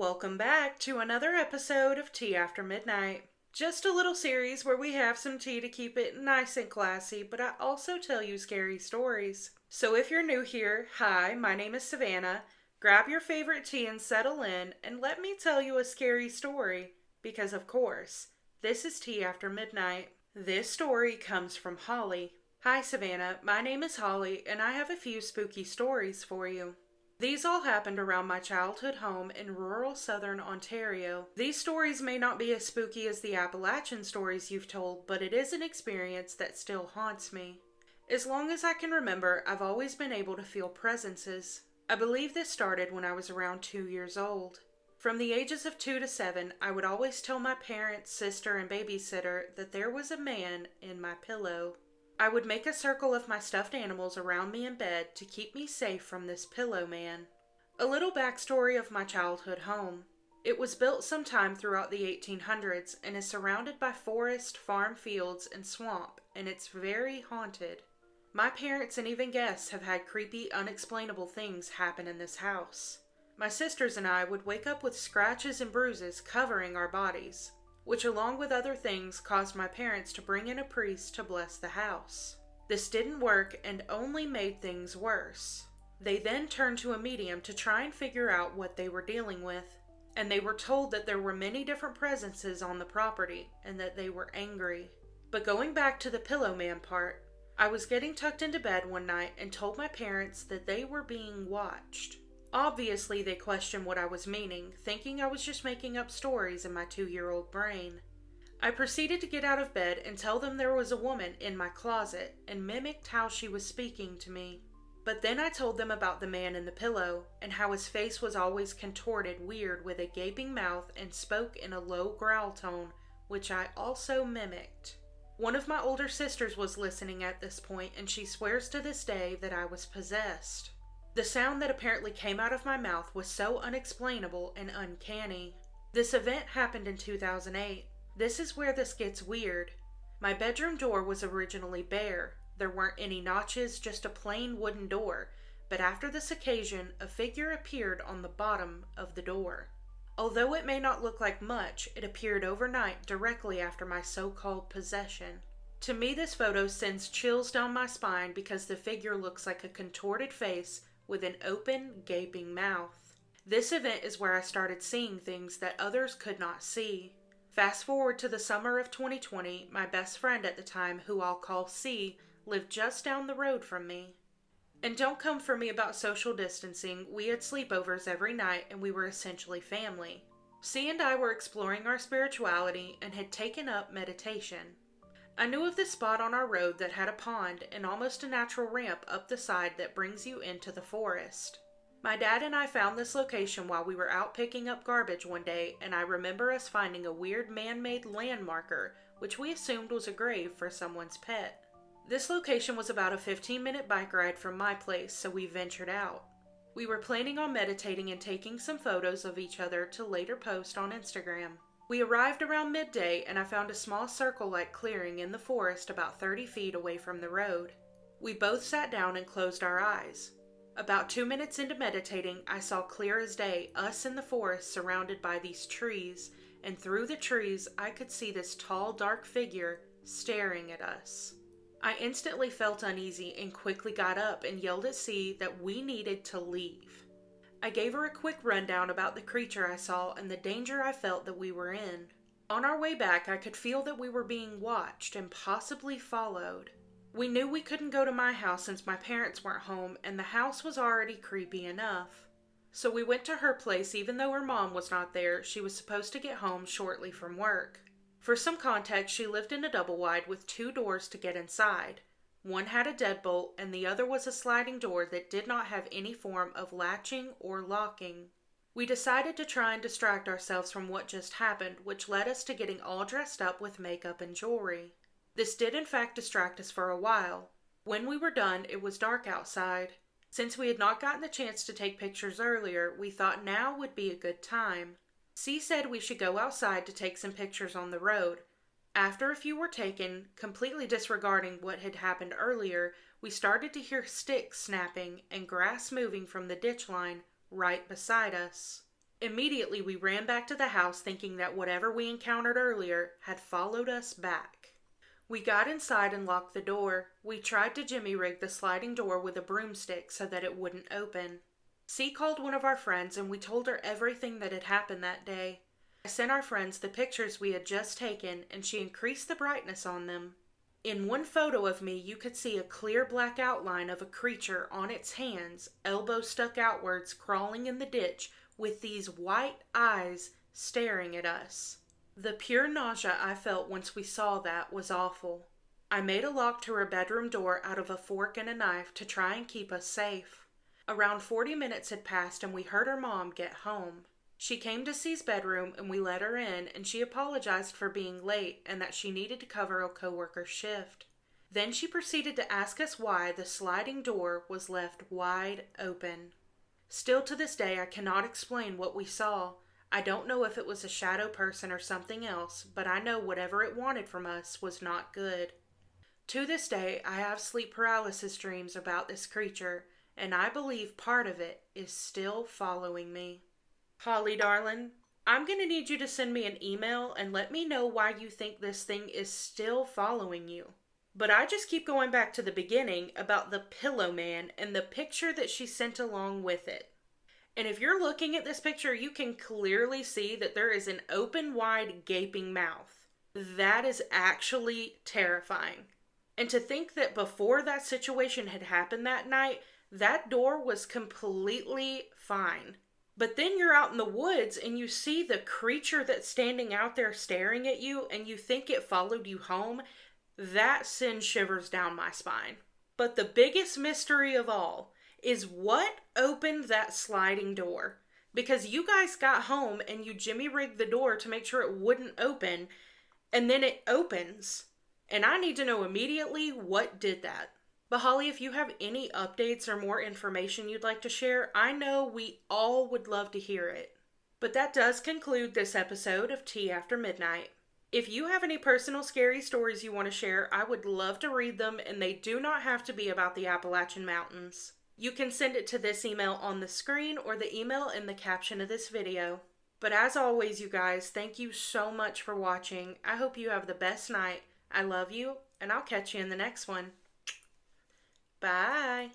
Welcome back to another episode of Tea After Midnight. Just a little series where we have some tea to keep it nice and classy, but I also tell you scary stories. So if you're new here, hi, my name is Savannah. Grab your favorite tea and settle in, and let me tell you a scary story. Because of course, this is Tea After Midnight. This story comes from Holly. Hi Savannah, my name is Holly, and I have a few spooky stories for you. These all happened around my childhood home in rural southern Ontario. These stories may not be as spooky as the Appalachian stories you've told, but it is an experience that still haunts me. As long as I can remember, I've always been able to feel presences. I believe this started when I was around 2 years old. From the ages of 2 to 7, I would always tell my parents, sister, and babysitter that there was a man in my pillow. I would make a circle of my stuffed animals around me in bed to keep me safe from this pillow man. A little backstory of my childhood home. It was built sometime throughout the 1800s and is surrounded by forest, farm fields, and swamp, and it's very haunted. My parents and even guests have had creepy, unexplainable things happen in this house. My sisters and I would wake up with scratches and bruises covering our bodies, which along with other things caused my parents to bring in a priest to bless the house. This didn't work and only made things worse. They then turned to a medium to try and figure out what they were dealing with, and they were told that there were many different presences on the property and that they were angry. But going back to the pillow man part, I was getting tucked into bed one night and told my parents that they were being watched. Obviously, they questioned what I was meaning, thinking I was just making up stories in my 2-year-old brain. I proceeded to get out of bed and tell them there was a woman in my closet and mimicked how she was speaking to me. But then I told them about the man in the pillow and how his face was always contorted weird with a gaping mouth and spoke in a low growl tone, which I also mimicked. One of my older sisters was listening at this point, and she swears to this day that I was possessed. The sound that apparently came out of my mouth was so unexplainable and uncanny. This event happened in 2008. This is where this gets weird. My bedroom door was originally bare. There weren't any notches, just a plain wooden door. But after this occasion, a figure appeared on the bottom of the door. Although it may not look like much, it appeared overnight directly after my so-called possession. To me, this photo sends chills down my spine because the figure looks like a contorted face with an open, gaping mouth. This event is where I started seeing things that others could not see. Fast forward to the summer of 2020, my best friend at the time, who I'll call C, lived just down the road from me. And don't come for me about social distancing, we had sleepovers every night and we were essentially family. C and I were exploring our spirituality and had taken up meditation. I knew of this spot on our road that had a pond and almost a natural ramp up the side that brings you into the forest. My dad and I found this location while we were out picking up garbage one day, and I remember us finding a weird man-made landmarker, which we assumed was a grave for someone's pet. This location was about a 15-minute bike ride from my place, so we ventured out. We were planning on meditating and taking some photos of each other to later post on Instagram. We arrived around midday and I found a small circle-like clearing in the forest about 30 feet away from the road. We both sat down and closed our eyes. About 2 minutes into meditating, I saw clear as day us in the forest surrounded by these trees, and through the trees I could see this tall, dark figure staring at us. I instantly felt uneasy and quickly got up and yelled at C that we needed to leave. I gave her a quick rundown about the creature I saw and the danger I felt that we were in. On our way back, I could feel that we were being watched and possibly followed. We knew we couldn't go to my house since my parents weren't home and the house was already creepy enough. So we went to her place even though her mom was not there. She was supposed to get home shortly from work. For some context, she lived in a double wide with 2 doors to get inside. One had a deadbolt, and the other was a sliding door that did not have any form of latching or locking. We decided to try and distract ourselves from what just happened, which led us to getting all dressed up with makeup and jewelry. This did in fact distract us for a while. When we were done, it was dark outside. Since we had not gotten the chance to take pictures earlier, we thought now would be a good time. C said we should go outside to take some pictures on the road. After a few were taken, completely disregarding what had happened earlier, we started to hear sticks snapping and grass moving from the ditch line right beside us. Immediately, we ran back to the house thinking that whatever we encountered earlier had followed us back. We got inside and locked the door. We tried to jimmy rig the sliding door with a broomstick so that it wouldn't open. C called one of our friends and we told her everything that had happened that day. I sent our friends the pictures we had just taken and she increased the brightness on them. In one photo of me, you could see a clear black outline of a creature on its hands, elbows stuck outwards, crawling in the ditch with these white eyes staring at us. The pure nausea I felt once we saw that was awful. I made a lock to her bedroom door out of a fork and a knife to try and keep us safe. Around 40 minutes had passed and we heard her mom get home. She came to C's bedroom and we let her in and she apologized for being late and that she needed to cover a coworker's shift. Then she proceeded to ask us why the sliding door was left wide open. Still to this day, I cannot explain what we saw. I don't know if it was a shadow person or something else, but I know whatever it wanted from us was not good. To this day, I have sleep paralysis dreams about this creature, and I believe part of it is still following me. Holly, darling, I'm going to need you to send me an email and let me know why you think this thing is still following you. But I just keep going back to the beginning about the pillow man and the picture that she sent along with it. And if you're looking at this picture, you can clearly see that there is an open, wide, gaping mouth. That is actually terrifying. And to think that before that situation had happened that night, that door was completely fine. But then you're out in the woods and you see the creature that's standing out there staring at you and you think it followed you home. That sends shivers down my spine. But the biggest mystery of all is what opened that sliding door. Because you guys got home and you jimmy rigged the door to make sure it wouldn't open, and then it opens. And I need to know immediately what did that. But Holly, if you have any updates or more information you'd like to share, I know we all would love to hear it. But that does conclude this episode of Tea After Midnight. If you have any personal scary stories you want to share, I would love to read them, and they do not have to be about the Appalachian Mountains. You can send it to this email on the screen or the email in the caption of this video. But as always, you guys, thank you so much for watching. I hope you have the best night. I love you, and I'll catch you in the next one. Bye.